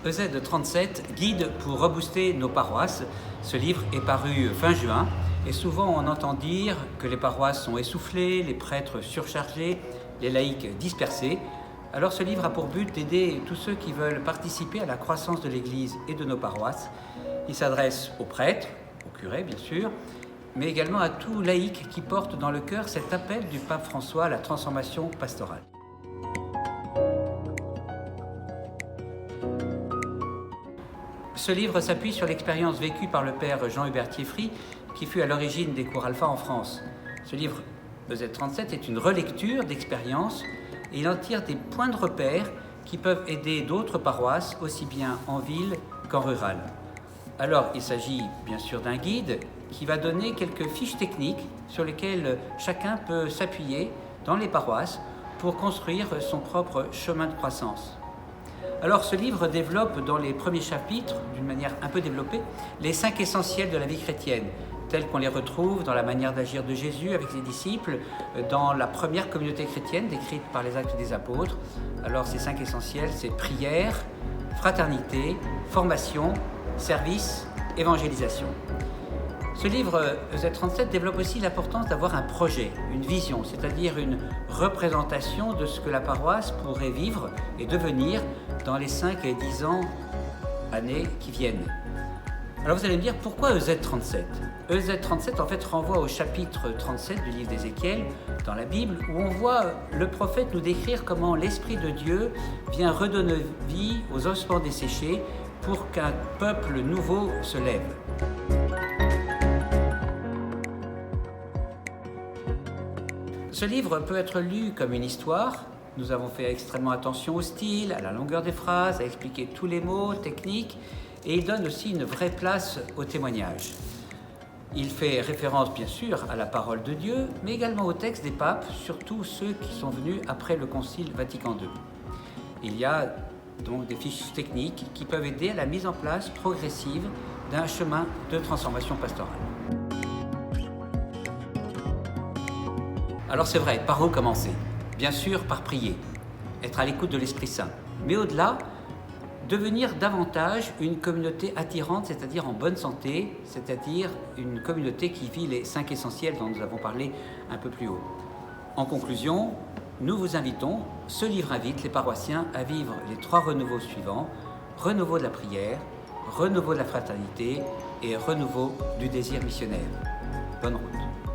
EZ37, guide pour rebooster nos paroisses. Ce livre est paru fin juin et souvent on entend dire que les paroisses sont essoufflées, les prêtres surchargés, les laïcs dispersés. Alors ce livre a pour but d'aider tous ceux qui veulent participer à la croissance de l'Église et de nos paroisses. Il s'adresse aux prêtres, aux curés bien sûr, mais également à tout laïc qui porte dans le cœur cet appel du pape François à la transformation pastorale. Ce livre s'appuie sur l'expérience vécue par le père Jean-Hubert Thieffry, qui fut à l'origine des cours Alpha en France. Ce livre, EZ37, est une relecture d'expérience et il en tire des points de repère qui peuvent aider d'autres paroisses, aussi bien en ville qu'en rural. Alors, il s'agit bien sûr d'un guide qui va donner quelques fiches techniques sur lesquelles chacun peut s'appuyer dans les paroisses pour construire son propre chemin de croissance. Alors ce livre développe dans les premiers chapitres, d'une manière un peu développée, les 5 essentiels de la vie chrétienne, tels qu'on les retrouve dans la manière d'agir de Jésus avec ses disciples, dans la première communauté chrétienne décrite par les Actes des Apôtres. Alors ces 5 essentiels, c'est prière, fraternité, formation, service, évangélisation. Ce livre EZ37 développe aussi l'importance d'avoir un projet, une vision, c'est-à-dire une représentation de ce que la paroisse pourrait vivre et devenir dans les 5 et 10 années qui viennent. Alors vous allez me dire, pourquoi EZ37 ? EZ37 en fait renvoie au chapitre 37 du livre d'Ézéchiel dans la Bible, où on voit le prophète nous décrire comment l'Esprit de Dieu vient redonner vie aux ossements desséchés pour qu'un peuple nouveau se lève. Ce livre peut être lu comme une histoire. Nous avons fait extrêmement attention au style, à la longueur des phrases, à expliquer tous les mots techniques, et il donne aussi une vraie place au témoignage. Il fait référence bien sûr à la parole de Dieu, mais également aux textes des papes, surtout ceux qui sont venus après le Concile Vatican II. Il y a donc des fiches techniques qui peuvent aider à la mise en place progressive d'un chemin de transformation pastorale. Alors c'est vrai, par où commencer ? Bien sûr, par prier, être à l'écoute de l'Esprit Saint. Mais au-delà, devenir davantage une communauté attirante, c'est-à-dire en bonne santé, c'est-à-dire une communauté qui vit les 5 essentiels dont nous avons parlé un peu plus haut. En conclusion, nous vous invitons, ce livre invite les paroissiens à vivre les 3 renouveaux suivants: renouveau de la prière, renouveau de la fraternité et renouveau du désir missionnaire. Bonne route.